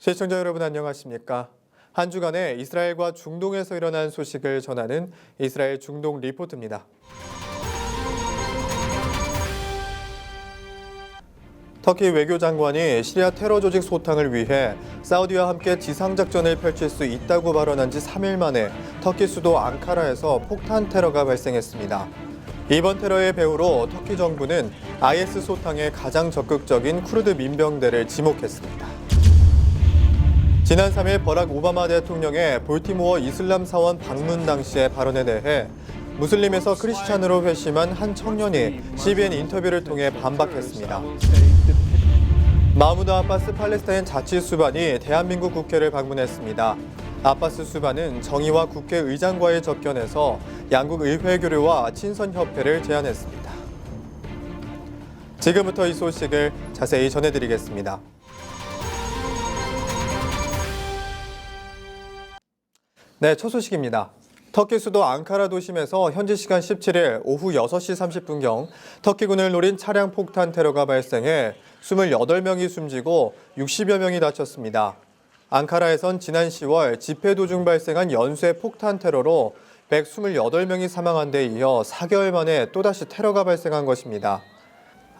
시청자 여러분 안녕하십니까? 한 주간의 이스라엘과 중동에서 일어난 소식을 전하는 이스라엘 중동 리포트입니다. 터키 외교장관이 시리아 테러 조직 소탕을 위해 사우디와 함께 지상작전을 펼칠 수 있다고 발언한 지 3일 만에 터키 수도 앙카라에서 폭탄 테러가 발생했습니다. 이번 테러의 배후로 터키 정부는 IS 소탕에 가장 적극적인 쿠르드 민병대를 지목했습니다. 지난 3일 버락 오바마 대통령의 볼티모어 이슬람 사원 방문 당시의 발언에 대해 무슬림에서 크리스찬으로 회심한 한 청년이 CBN 인터뷰를 통해 반박했습니다. 마흐무드 아바스 팔레스타인 자치수반이 대한민국 국회를 방문했습니다. 아바스 수반은 정의와 국회의장과의 접견에서 양국 의회 교류와 친선협회를 제안했습니다. 지금부터 이 소식을 자세히 전해드리겠습니다. 네, 첫 소식입니다. 터키 수도 앙카라 도심에서 현지 시간 17일 오후 6시 30분경 터키군을 노린 차량 폭탄 테러가 발생해 28명이 숨지고 60여 명이 다쳤습니다. 앙카라에선 지난 10월 집회 도중 발생한 연쇄 폭탄 테러로 128명이 사망한 데 이어 4개월 만에 또다시 테러가 발생한 것입니다.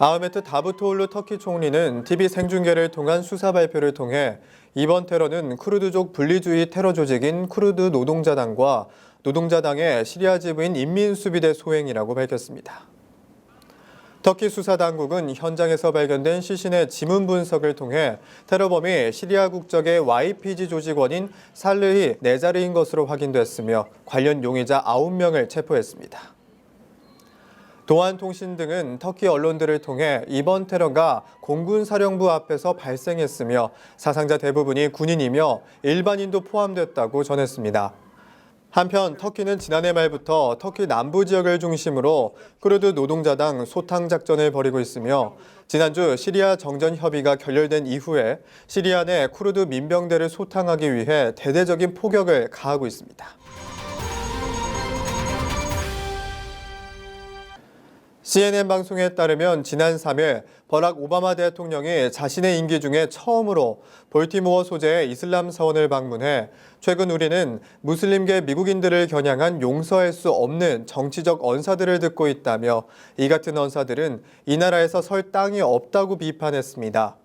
아흐메트 다부토올루 터키 총리는 TV 생중계를 통한 수사 발표를 통해 이번 테러는 쿠르드족 분리주의 테러 조직인 쿠르드 노동자당과 노동자당의 시리아 지부인 인민수비대 소행이라고 밝혔습니다. 터키 수사당국은 현장에서 발견된 시신의 지문 분석을 통해 테러범이 시리아 국적의 YPG 조직원인 살르히 네자르인 것으로 확인됐으며 관련 용의자 9명을 체포했습니다. 동안통신 등은 터키 언론들을 통해 이번 테러가 공군사령부 앞에서 발생했으며 사상자 대부분이 군인이며 일반인도 포함됐다고 전했습니다. 한편 터키는 지난해 말부터 터키 남부 지역을 중심으로 쿠르드 노동자당 소탕 작전을 벌이고 있으며 지난주 시리아 정전 협의가 결렬된 이후에 시리아 내 쿠르드 민병대를 소탕하기 위해 대대적인 포격을 가하고 있습니다. CNN 방송에 따르면 지난 3일 버락 오바마 대통령이 자신의 임기 중에 처음으로 볼티모어 소재의 이슬람 사원을 방문해 최근 우리는 무슬림계 미국인들을 겨냥한 용서할 수 없는 정치적 언사들을 듣고 있다며 이 같은 언사들은 이 나라에서 설 땅이 없다고 비판했습니다.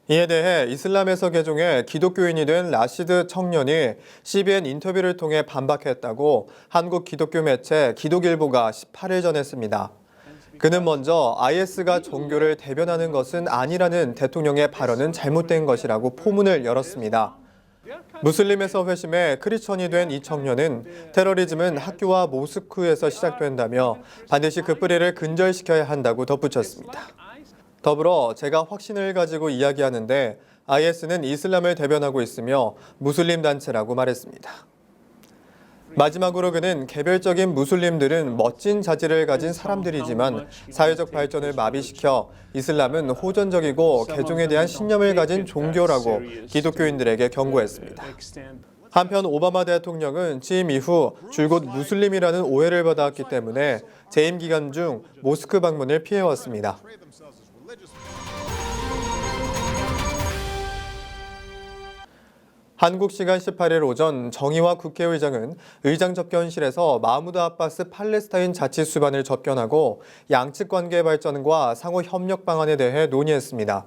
이에 대해 이슬람에서 개종해 기독교인이 된 라시드 청년이 CBN 인터뷰를 통해 반박했다고 한국 기독교 매체 기독일보가 18일 전했습니다. 그는 먼저 IS가 종교를 대변하는 것은 아니라는 대통령의 발언은 잘못된 것이라고 포문을 열었습니다. 무슬림에서 회심해 크리스천이 된 이 청년은 테러리즘은 학교와 모스크에서 시작된다며 반드시 그 뿌리를 근절시켜야 한다고 덧붙였습니다. 더불어 제가 확신을 가지고 이야기하는데 IS는 이슬람을 대변하고 있으며 무슬림 단체라고 말했습니다. 마지막으로 그는 개별적인 무슬림들은 멋진 자질을 가진 사람들이지만 사회적 발전을 마비시켜 이슬람은 호전적이고 개종에 대한 신념을 가진 종교라고 기독교인들에게 경고했습니다. 한편 오바마 대통령은 취임 이후 줄곧 무슬림이라는 오해를 받아왔기 때문에 재임 기간 중 모스크 방문을 피해왔습니다. 한국 시간 18일 오전 정의와 국회의장은 의장 접견실에서 마흐무드 아바스 팔레스타인 자치수반을 접견하고 양측 관계 발전과 상호 협력 방안에 대해 논의했습니다.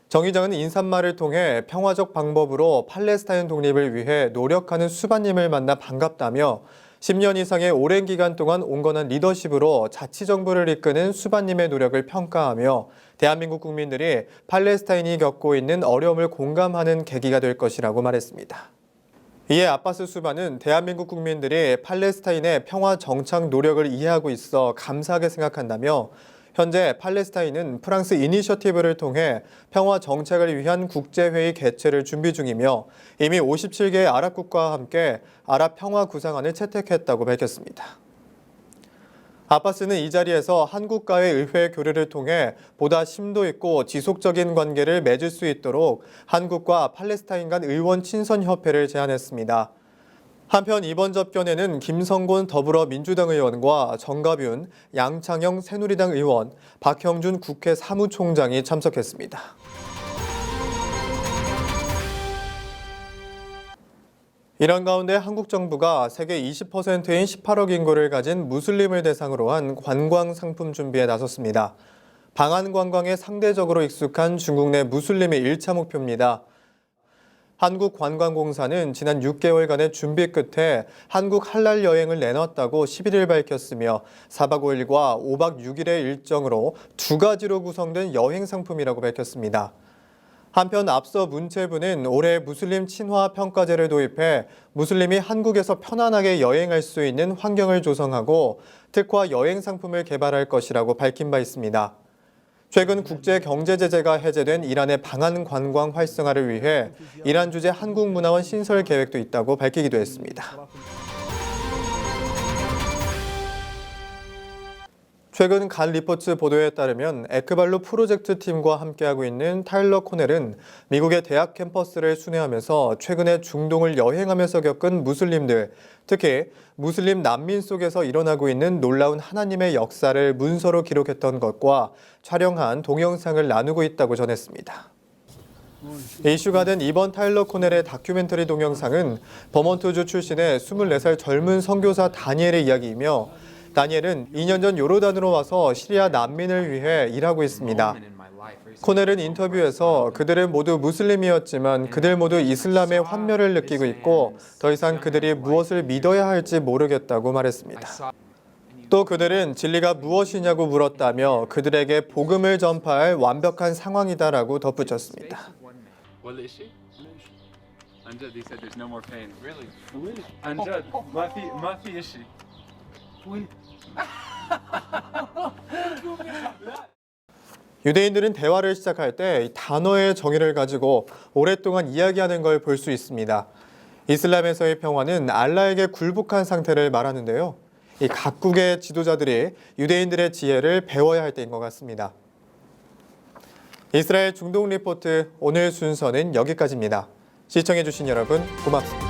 정 의장은 인사말을 통해 평화적 방법으로 팔레스타인 독립을 위해 노력하는 수반님을 만나 반갑다며 10년 이상의 오랜 기간 동안 온건한 리더십으로 자치정부를 이끄는 수반님의 노력을 평가하며 대한민국 국민들이 팔레스타인이 겪고 있는 어려움을 공감하는 계기가 될 것이라고 말했습니다. 이에 아바스 수반은 대한민국 국민들이 팔레스타인의 평화 정착 노력을 이해하고 있어 감사하게 생각한다며 현재 팔레스타인은 프랑스 이니셔티브를 통해 평화 정착을 위한 국제회의 개최를 준비 중이며 이미 57개의 아랍 국가와 함께 아랍 평화 구상안을 채택했다고 밝혔습니다. 아바스는 이 자리에서 한국과의 의회 교류를 통해 보다 심도 있고 지속적인 관계를 맺을 수 있도록 한국과 팔레스타인 간 의원 친선협회를 제안했습니다. 한편 이번 접견에는 김성곤 더불어민주당 의원과 정가윤, 양창영 새누리당 의원, 박형준 국회 사무총장이 참석했습니다. 이런 가운데 한국 정부가 세계 20%인 18억 인구를 가진 무슬림을 대상으로 한 관광 상품 준비에 나섰습니다. 방한 관광에 상대적으로 익숙한 중국 내 무슬림이 1차 목표입니다. 한국관광공사는 지난 6개월간의 준비 끝에 한국 할랄 여행을 내놨다고 11일 밝혔으며 4박 5일과 5박 6일의 일정으로 두 가지로 구성된 여행 상품이라고 밝혔습니다. 한편 앞서 문체부는 올해 무슬림 친화 평가제를 도입해 무슬림이 한국에서 편안하게 여행할 수 있는 환경을 조성하고 특화 여행 상품을 개발할 것이라고 밝힌 바 있습니다. 최근 국제 경제 제재가 해제된 이란의 방한 관광 활성화를 위해 이란 주재 한국문화원 신설 계획도 있다고 밝히기도 했습니다. 최근 간 리포츠 보도에 따르면 에크발루 프로젝트 팀과 함께하고 있는 타일러 코넬은 미국의 대학 캠퍼스를 순회하면서 최근에 중동을 여행하면서 겪은 무슬림들, 특히 무슬림 난민 속에서 일어나고 있는 놀라운 하나님의 역사를 문서로 기록했던 것과 촬영한 동영상을 나누고 있다고 전했습니다. 이슈가 된 이번 타일러 코넬의 다큐멘터리 동영상은 버몬트주 출신의 24살 젊은 선교사 다니엘의 이야기이며 다니엘은 2년 전 요르단으로 와서 시리아 난민을 위해 일하고 있습니다. 코넬은 인터뷰에서 그들은 모두 무슬림이었지만 그들 모두 이슬람의 환멸을 느끼고 있고 더 이상 그들이 무엇을 믿어야 할지 모르겠다고 말했습니다. 또 그들은 진리가 무엇이냐고 물었다며 그들에게 복음을 전파할 완벽한 상황이다라고 덧붙였습니다. 유대인들은 대화를 시작할 때 단어의 정의를 가지고 오랫동안 이야기하는 걸 볼 수 있습니다. 이슬람에서의 평화는 알라에게 굴복한 상태를 말하는데요. 이 각국의 지도자들이 유대인들의 지혜를 배워야 할 때인 것 같습니다. 이스라엘 중동 리포트 오늘 순서는 여기까지입니다. 시청해주신 여러분 고맙습니다.